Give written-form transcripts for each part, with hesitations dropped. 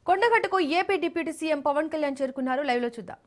కొండగట్టుకు AP deputy CM Pawan Kalyan చేరుకున్నారు. Live లో చూద్దాం.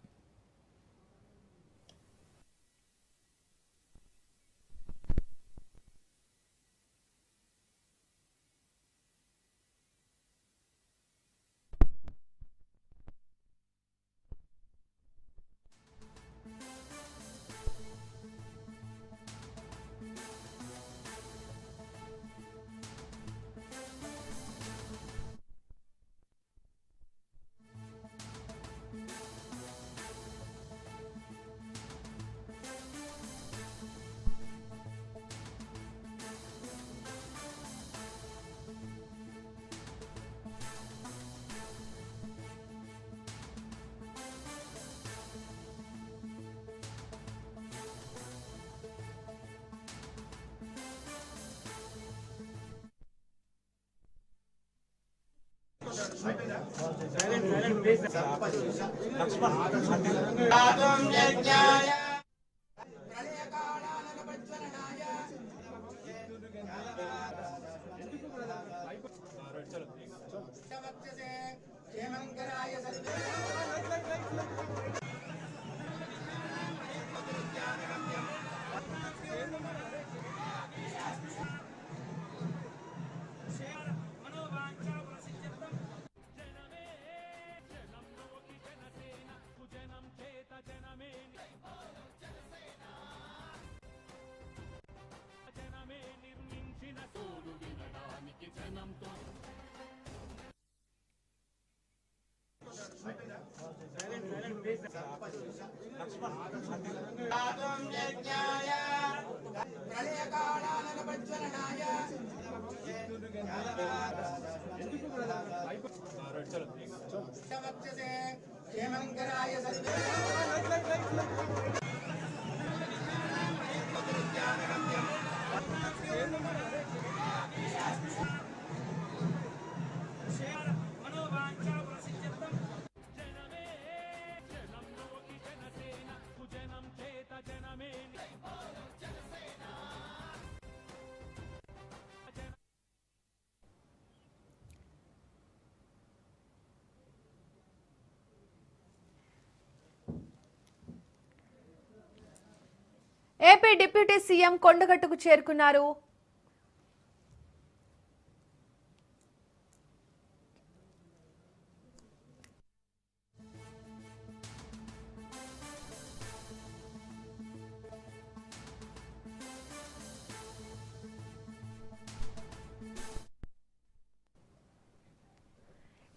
ఏపీ డిప్యూటీ సీఎం కొండగట్టుకు చేరుకున్నారు.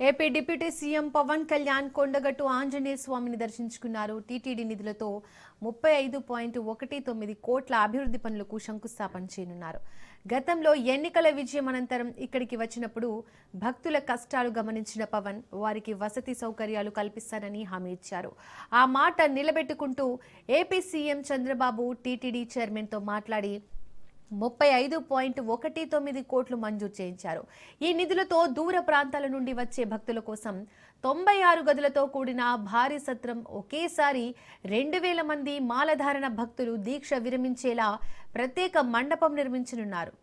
AP deputy CM Pawan Kalyan Kondagattu Anjaneya స్వామిని దర్శించుకున్నారు. టీటీడీ నిధులతో 35.19 కోట్ల అభివృద్ధి పనులకు శంకుస్థాపన చేయనున్నారు. గతంలో ఎన్నికల విజయం అనంతరం ఇక్కడికి వచ్చినప్పుడు భక్తుల కష్టాలు గమనించిన పవన్ వారికి వసతి సౌకర్యాలు కల్పిస్తానని హామీ ఇచ్చారు. ఆ మాట నిలబెట్టుకుంటూ ఏపీ సీఎం చంద్రబాబు టీటీడీ చైర్మన్తో మాట్లాడి 35.19 కోట్లు మంజూరు చేయించారు. ఈ నిధులతో దూర ప్రాంతాల నుండి వచ్చే భక్తుల కోసం 96 గదులతో కూడిన భారీ సత్రం, ఒకేసారి 2000 మంది మాలధారణ భక్తులు దీక్ష విరమించేలా ప్రత్యేక మండపం నిర్మించనున్నారు.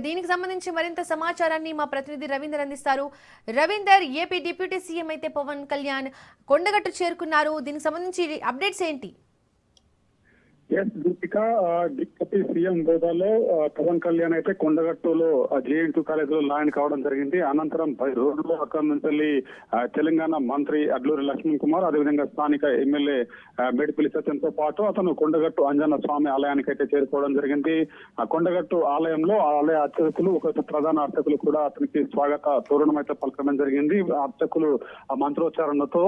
దీనికి సంబంధించి మరింత సమాచారాన్ని మా ప్రతినిధి రవీందర్ అందిస్తారు. రవీందర్, ఏపీ డిప్యూటీ సీఎం అయితే పవన్ కళ్యాణ్ కొండగట్టు చేరుకున్నారు. దీనికి సంబంధించి అప్డేట్స్ ఏంటి? దీపిక, డిప్యూటీ సీఎం హోదాలో పవన్ కళ్యాణ్ అయితే కొండగట్టులో జేఎన్టీ కాలేజీలో లాయన్ కావడం జరిగింది. అనంతరం 10 రోజుల్లో అక్కడి నుంచి తెలంగాణ మంత్రి అడ్లూరి లక్ష్మణ్ కుమార్, అదేవిధంగా స్థానిక ఎమ్మెల్యే మేడిపల్లి సత్యంతో పాటు అతను కొండగట్టు అంజన్న స్వామి ఆలయానికి అయితే చేరుకోవడం జరిగింది. ఆ కొండగట్టు ఆలయంలో ఆలయ అర్చకులు, ఒక ప్రధాన అర్చకులు కూడా అతనికి స్వాగత తోరణం అయితే పలకడం జరిగింది. అర్చకులు ఆ మంత్రోచ్చారణతో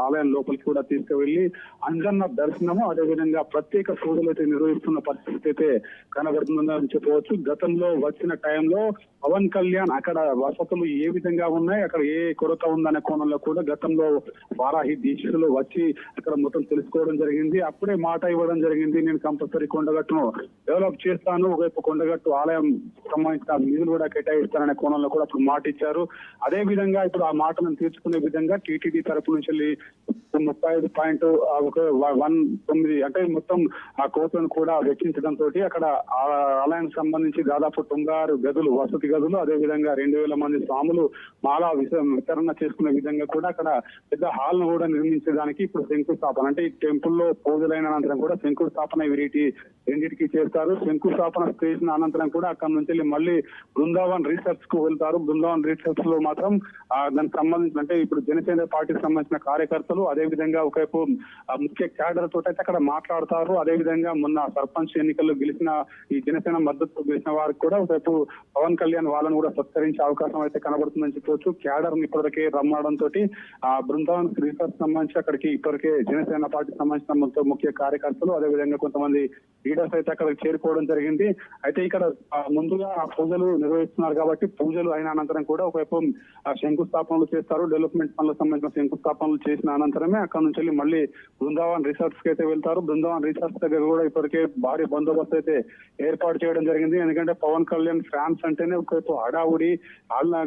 ఆలయం లోపలికి కూడా తీసుకువెళ్లి అంజన్న దర్శనము, అదేవిధంగా ప్రత్యేక పూజలు అయితే నిర్వహిస్తున్న పరిస్థితి అయితే కనబడుతుందని చెప్పవచ్చు. గతంలో వచ్చిన టైంలో పవన్ కళ్యాణ్ అక్కడ వసతులు ఏ విధంగా ఉన్నాయి, అక్కడ ఏ కొరత ఉందనే కోణంలో కూడా గతంలో వారాహి దీక్షలు వచ్చి అక్కడ మొత్తం తెలుసుకోవడం జరిగింది. అప్పుడే మాట ఇవ్వడం జరిగింది, నేను కంపల్సరీ కొండగట్టును డెవలప్ చేస్తాను, ఒకవైపు కొండగట్టు ఆలయం సంబంధించిన నిధులు కూడా కేటాయిస్తాననే కోణంలో కూడా అప్పుడు మాట ఇచ్చారు. అదే విధంగా ఇప్పుడు ఆ మాటలను తీర్చుకునే విధంగా టీటీడీ తరపు నుంచి 35.19 అంటే ఆలయంపై మొత్తం ఆ కోతను కూడా వెచ్చించడంతో అక్కడ ఆ ఆలయానికి సంబంధించి దాదాపు 96 గదులు, వసతి గదులు, అదే విధంగా 2000 మంది స్వాములు మాలా వితరణ చేసుకునే విధంగా కూడా అక్కడ పెద్ద హాల్ ను కూడా నిర్మించడానికి ఇప్పుడు శంకుస్థాపన, అంటే ఈ టెంపుల్లో పూజలైన అనంతరం కూడా శంకుస్థాపన రెండింటికి చేస్తారు. శంకుస్థాపన చేసిన అనంతరం కూడా అక్కడ నుంచి మళ్ళీ బృందావన్ రీసెర్చ్ కు వెళ్తారు. బృందావన్ రీసెర్చ్ లో మాత్రం దానికి సంబంధించిన, అంటే ఇప్పుడు జనసేన పార్టీకి సంబంధించిన కార్యకర్తలు, అదే విధంగా ఒకవైపు ముఖ్య క్యాడర్ తోటి అయితే అక్కడ మాట్లాడతారు. అదే విధంగా మొన్న సర్పంచ్ ఎన్నికల్లో గెలిచిన ఈ జనసేన మద్దతు గెలిచిన వారికి కూడా ఒకవైపు పవన్ కళ్యాణ్ వాళ్ళని కూడా సత్కరించే అవకాశం అయితే కనబడుతుందని చెప్పవచ్చు. క్యాడర్ ఇప్పటికే రమ్మడం తోటి ఆ బృందావన్ రీసెర్చ్ సంబంధించి అక్కడికి ఇప్పటికే జనసేన పార్టీకి సంబంధించిన ముఖ్య కార్యకర్తలు, అదే విధంగా కొంతమంది లీడర్స్ అయితే అక్కడికి చేరుకోవడం జరిగింది. అయితే ఇక్కడ ముందుగా పూజలు నిర్వహిస్తున్నారు కాబట్టి పూజలు అయిన అనంతరం కూడా ఒకవైపు శంకుస్థాపనలు చేస్తారు. డెవలప్మెంట్ పనులకు సంబంధించిన శంకుస్థాపనలు చేసిన అనంతరమే అక్కడ నుంచి మళ్ళీ బృందావన్ రిసార్ట్స్ కి అయితే వెళ్తారు. బృందావన్ రిసార్ట్స్ దగ్గర కూడా ఇప్పటికే భారీ బందోబస్తు అయితే ఏర్పాటు చేయడం జరిగింది. ఎందుకంటే పవన్ కళ్యాణ్ ఫ్యాన్స్ అంటేనే ఒకవైపు హడావుడి,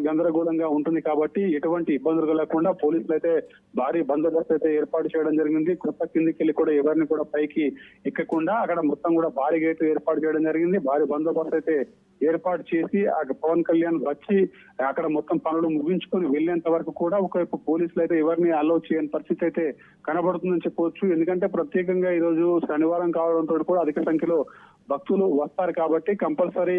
గందరగోళంగా ఉంటుంది కాబట్టి ఎటువంటి ఇబ్బందులు కలగకుండా పోలీసులు అయితే భారీ బందోబస్తు అయితే ఏర్పాటు చేయడం జరిగింది. కొత్త కిందికి వెళ్ళి కూడా ఎవరిని కూడా పైకి ఎక్కకుండా అక్కడ మొత్తం కూడా భారీ గేట్లు ఏర్పాటు చేయడం జరిగింది. భారీ బందోబస్తు అయితే ఏర్పాటు చేసి పవన్ కళ్యాణ్ వచ్చి అక్కడ మొత్తం పనులు ముగించుకొని వెళ్లేంత వరకు కూడా ఒకవైపు పోలీసులు అయితే ఎవరిని అలో చేయని పరిస్థితి అయితే కనబడుతుందని చెప్పవచ్చు. ఎందుకంటే ప్రత్యేకంగా ఈ రోజు శనివారం కావడంతో కూడా అధిక సంఖ్యలో భక్తులు వస్తారు కాబట్టి కంపల్సరీ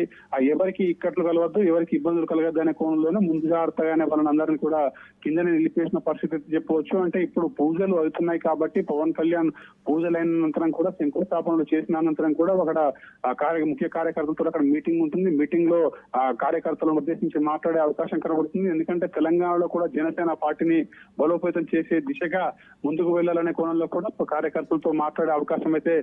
ఎవరికి ఇక్కట్లు కలవద్దు, ఎవరికి ఇబ్బందులు కలగద్దు అనే కోణంలోనే ముందు జాగ్రత్తగానే వాళ్ళందరినీ కూడా కిందనే నిలిపేసిన పరిస్థితి చెప్పవచ్చు. అంటే ఇప్పుడు పూజలు అవుతున్నాయి కాబట్టి పవన్ కళ్యాణ్ పూజలైన అనంతరం కూడా శంకుస్థాపనలు చేసిన అనంతరం కూడా అక్కడ ముఖ్య కార్యకర్తలతో అక్కడ మీటింగ్ ఉంటుంది. మీటింగ్ లో కార్యకర్తలను ఉద్దేశించి మాట్లాడే అవకాశం కనబడుతుంది. ఎందుకంటే తెలంగాణలో కూడా జనసేన పార్టీని బలోపేతం చేసే దిశగా ముందుకు వెళ్లాలనే కోణంలో కూడా కార్యకర్తలతో మాట్లాడే అవకాశం అయితే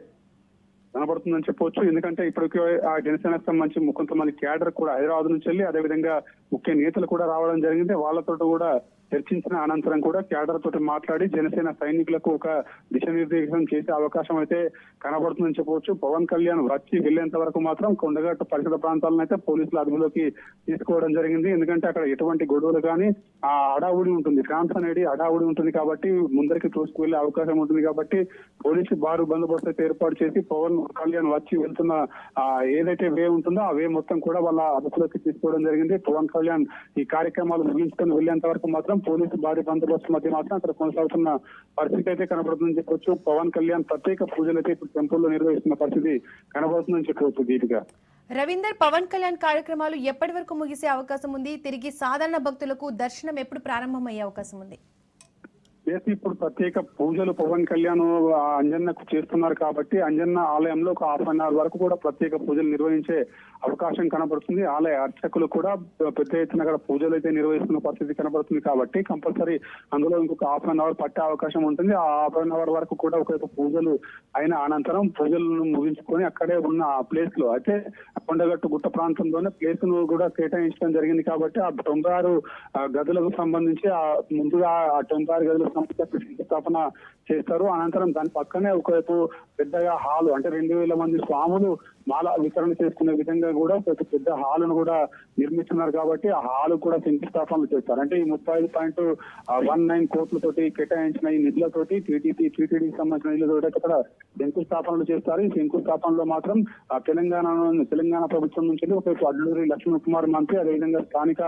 కనబడుతుందని చెప్పవచ్చు. ఎందుకంటే ఇప్పటికే ఆ జనసేనకు సంబంధించి కొంతమంది క్యాడర్ కూడా హైదరాబాద్ నుంచి వెళ్ళి అదే విధంగా ముఖ్య నేతలు కూడా రావడం జరిగింది. వాళ్ళతో కూడా చర్చించిన అనంతరం కూడా క్యాడర్ తోటి మాట్లాడి జనసేన సైనికులకు ఒక దిశానిర్దేశం చేసే అవకాశం అయితే కనబడుతుందని చెప్పవచ్చు. పవన్ కళ్యాణ్ వచ్చి వెళ్లేంత వరకు మాత్రం కొండగట్టు పరిసర ప్రాంతాలను అయితే పోలీసులు అదుపులోకి తీసుకోవడం జరిగింది. ఎందుకంటే అక్కడ ఎటువంటి గొడవలు కానీ ఆ హడావుడి ఉంటుంది, ఫ్యాన్స్ అనేది హడావుడి ఉంటుంది కాబట్టి ముందరికి తోసుకువెళ్లే అవకాశం ఉంటుంది కాబట్టి పోలీసు భారీ బందోబస్తు అయితే ఏర్పాటు చేసి పవన్ కళ్యాణ్ వచ్చి వెళ్తున్న ఏదైతే వే ఉంటుందో ఆ వే మొత్తం కూడా వాళ్ళ అదుపులోకి తీసుకోవడం జరిగింది. పవన్ కళ్యాణ్ ఈ కార్యక్రమాలు ముగించుకొని వెళ్లేంత వరకు మాత్రం పోలీసు భారీ బందోబస్తు మధ్య మాత్రం అక్కడ కొనసాగుతున్న పరిస్థితి అయితే కనబడుతుందని చెప్పొచ్చు. పవన్ కళ్యాణ్ ప్రత్యేక పూజలు అయితే ఇప్పుడు టెంపుల్లో నిర్వహిస్తున్న పరిస్థితి కనబడుతుందని చెప్పవచ్చు. దీపిక, రవీందర్, పవన్ కళ్యాణ్ కార్యక్రమాలు ఎప్పటి వరకు ముగిసే అవకాశం ఉంది? తిరిగి సాధారణ భక్తులకు దర్శనం ఎప్పుడు ప్రారంభమయ్యే అవకాశం ఉంది? ఇప్పుడు ప్రత్యేక పూజలు పవన్ కళ్యాణ్ అంజన్నకు చేస్తున్నారు కాబట్టి అంజన్న ఆలయంలో ఒక 1/2 గంట వరకు కూడా ప్రత్యేక పూజలు నిర్వహించే అవకాశం కనబడుతుంది. ఆలయ అర్చకులు కూడా పెద్ద ఎత్తున అక్కడ పూజలు అయితే నిర్వహిస్తున్న పరిస్థితి కనబడుతుంది కాబట్టి కంపల్సరీ అందులో ఇంకొక 1/2 గంట పట్టే అవకాశం ఉంటుంది. ఆ 1/2 గంట వరకు కూడా ఒకవైపు పూజలు అయిన అనంతరం పూజలను ముగించుకొని అక్కడే ఉన్న ఆ ప్లేస్ లో అయితే కొండగట్టు గుట్ట ప్రాంతంలోనే ప్లేస్ ను కూడా కేటాయించడం జరిగింది కాబట్టి ఆ 96 గదులకు సంబంధించి ముందుగా ఆ 96 గదులకు శంకుస్థాపన చేస్తారు. అనంతరం దాని పక్కనే ఒకవైపు పెద్దగా హాలు, అంటే 2000 మంది స్వాములు మాల వితరణ చేసుకునే విధంగా కూడా పెద్ద హాలును కూడా నిర్మిస్తున్నారు కాబట్టి ఆ హాలు కూడా శంకుస్థాపనలు చేస్తారు. అంటే ఈ 35.19 కోట్లతోటి కేటాయించిన ఈ నిధులతోటి టీటీడీకి సంబంధించిన నిధులతోటి అక్కడ శంకుస్థాపనలు చేస్తారు. ఈ శంకుస్థాపనలో మాత్రం తెలంగాణ ప్రభుత్వం నుంచి ఒకవైపు అడ్లూరి లక్ష్మణ్ కుమార్ మంత్రి, అదేవిధంగా స్థానిక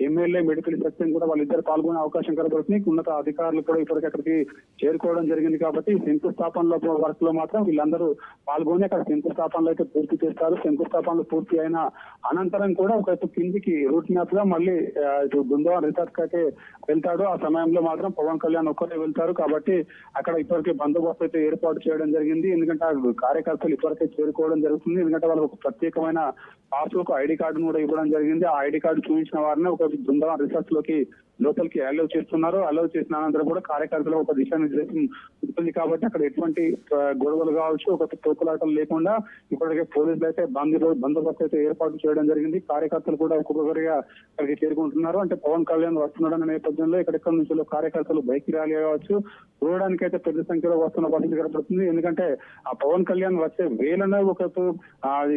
ఎమ్మెల్యే మెడికల్ సత్యం కూడా వాళ్ళిద్దరు పాల్గొనే అవకాశం కనబడుతుంది. ఉన్నత అధికారులు కూడా ఇప్పటికీ అక్కడికి చేరుకోవడం జరిగింది కాబట్టి శంకుస్థాపనలో వర్క్ లో మాత్రం వీళ్ళందరూ పాల్గొని అక్కడ శంకుస్థాపనలు అయితే పూర్తి చేస్తారు. శంకుస్థాపనలు పూర్తి అయిన అనంతరం కూడా ఒకవైపు కిందికి రూట్ మ్యాప్ గా మళ్ళీ ఇటు బృందావన్ రిసార్ట్ కి అయితే వెళ్తాడు. ఆ సమయంలో మాత్రం పవన్ కళ్యాణ్ ఒక్కరే వెళ్తారు కాబట్టి అక్కడ ఇప్పటికే బందోబస్తు అయితే ఏర్పాటు చేయడం జరిగింది. ఎందుకంటే ఆ కార్యకర్తలు ఇప్పటికే చేరుకోవడం జరుగుతుంది. ఎందుకంటే వాళ్ళకి ఒక ప్రత్యేకమైన పాస్ ఒక ఐడి కార్డును కూడా ఇవ్వడం జరిగింది. ఆ ఐడి కార్డు చూపించిన వారిని ఒక బృందావన్ రిసార్ట్ లోపలికి అలౌ చేస్తున్నారు. అలౌ చేసిన అనంతరం కూడా కార్యకర్తలు ఒక దిశానిర్దేశం ఉంటుంది కాబట్టి అక్కడ ఎటువంటి గొడవలు కావచ్చు, ఒక తోపులాటలు లేకుండా ఇప్పటికే పోలీసులు అయితే బందోబస్తు అయితే ఏర్పాటు చేయడం జరిగింది. కార్యకర్తలు కూడా ఒక్కొక్కరిగా అక్కడికి చేరుకుంటున్నారు. అంటే పవన్ కళ్యాణ్ వస్తున్నాడన్న నేపథ్యంలో ఇక్కడెక్కడ నుంచి కార్యకర్తలు బైక్ ర్యాలీ కావచ్చు చూడడానికి అయితే పెద్ద సంఖ్యలో వస్తున్న పరిస్థితి కనబడుతుంది. ఎందుకంటే ఆ పవన్ కళ్యాణ్ వచ్చే వేలనే ఒకవైపు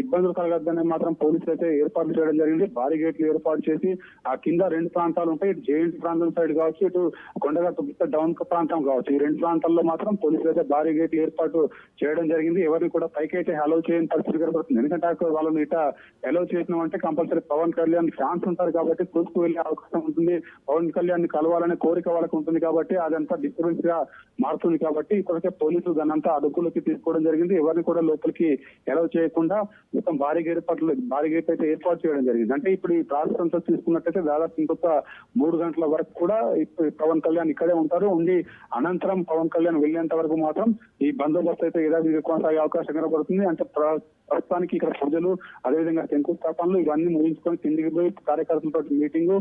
ఇబ్బందులు కలగద్దని మాత్రం పోలీసులు అయితే ఏర్పాట్లు చేయడం జరిగింది. భారీ గేట్లు ఏర్పాటు చేసి ఆ కింద 2 ప్రాంతాలు ఉంటాయి, జేఎన్టీ రాజమండ్రి ప్రాంతం సైడ్ కావచ్చు, ఇటు కొండగట్టు డౌన్ ప్రాంతం కావచ్చు, ఈ రెండు ప్రాంతాల్లో మాత్రం పోలీసులు అయితే భారీ గేట్లు ఏర్పాటు చేయడం జరిగింది. ఎవరిని కూడా పైకి అయితే అలౌ చేయని పరిస్థితి కనబడుతుంది. ఎందుకంటే అక్కడ వాళ్ళని ఇట అలౌ చేసినామంటే కంపల్సరీ పవన్ కళ్యాణ్ ఫ్యాన్స్ ఉంటారు కాబట్టి చూసుకు వెళ్లే అవకాశం ఉంటుంది. పవన్ కళ్యాణ్ కలవాలనే కోరిక వాళ్ళకి ఉంటుంది కాబట్టి అదంతా డిస్టర్బెన్స్ గా మారుతుంది. కాబట్టి ఇప్పటికే పోలీసులు దానంతా అదుపులోకి తీసుకోవడం జరిగింది. ఎవరిని కూడా లోపలికి అలౌ చేయకుండా మొత్తం భారీ గేట్ అయితే ఏర్పాటు చేయడం జరిగింది. అంటే ఇప్పుడు ఈ ప్రాసెస్ అంతా తీసుకున్నట్టయితే దాదాపు ఇంకొక 3 గంటల వరకు కూడా పవన్ కళ్యాణ్ ఇక్కడే ఉంటారు. ఉండి అనంతరం పవన్ కళ్యాణ్ వెళ్లేంత వరకు మాత్రం ఈ బందోబస్తు అయితే యథావిధిగా కొనసాగే అవకాశం కనబడుతుంది. అంటే ప్రస్తుతానికి ఇక్కడ పూజలు, అదేవిధంగా శంకుస్థాపనలు ఇవన్నీ ముగించుకొని కిందికి పోయి కార్యకర్తలతో మీటింగ్,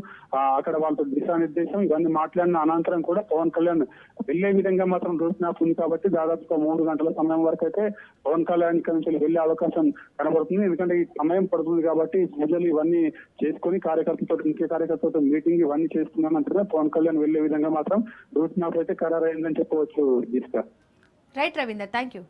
అక్కడ వాళ్ళతో దిశానిర్దేశం ఇవన్నీ మాట్లాడిన అనంతరం కూడా పవన్ కళ్యాణ్ వెళ్లే విధంగా మాత్రం రూట్ మ్యాప్ ఉంది. కాబట్టి దాదాపు 3 గంటల సమయం వరకు అయితే పవన్ కళ్యాణ్ ఇక్కడ నుంచి వెళ్లే అవకాశం కనబడుతుంది. ఎందుకంటే ఈ సమయం పడుతుంది కాబట్టి పూజలు ఇవన్నీ చేసుకుని ముఖ్య కార్యకర్తలతో మీటింగ్ ఇవన్నీ చేసుకున్నానంటే పవన్ కళ్యాణ్ వెళ్లే విధంగా మాత్రం రూట్ మ్యాప్ అయితే ఖరారైందని చెప్పవచ్చు. Deepika. Right Ravinder, thank you.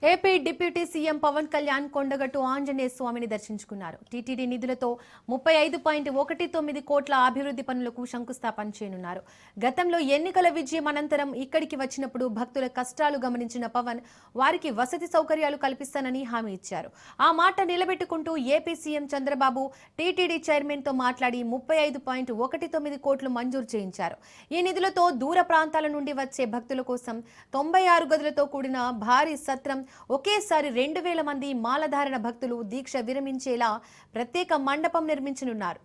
AP deputy CM Pawan Kalyan Kondagattu Anjaneya స్వామిని దర్శించుకున్నారు. టీటీడీ నిధులతో 35.19 కోట్ల అభివృద్ధి పనులకు శంకుస్థాపన చేయనున్నారు. గతంలో ఎన్నికల విజయం అనంతరం ఇక్కడికి వచ్చినప్పుడు భక్తుల కష్టాలు గమనించిన పవన్ వారికి వసతి సౌకర్యాలు కల్పిస్తానని హామీ ఇచ్చారు. ఆ మాట నిలబెట్టుకుంటూ AP CM Chandrababu TTD chairman తో మాట్లాడి 35.19 కోట్లు మంజూరు చేయించారు. ఈ నిధులతో దూర ప్రాంతాల నుండి వచ్చే భక్తుల కోసం 96 గదులతో కూడిన భారీ సత్రం, ఒకేసారి 2000 మంది మాలధారణ భక్తులు దీక్ష విరమించేలా ప్రత్యేక మండపం నిర్మించనున్నారు.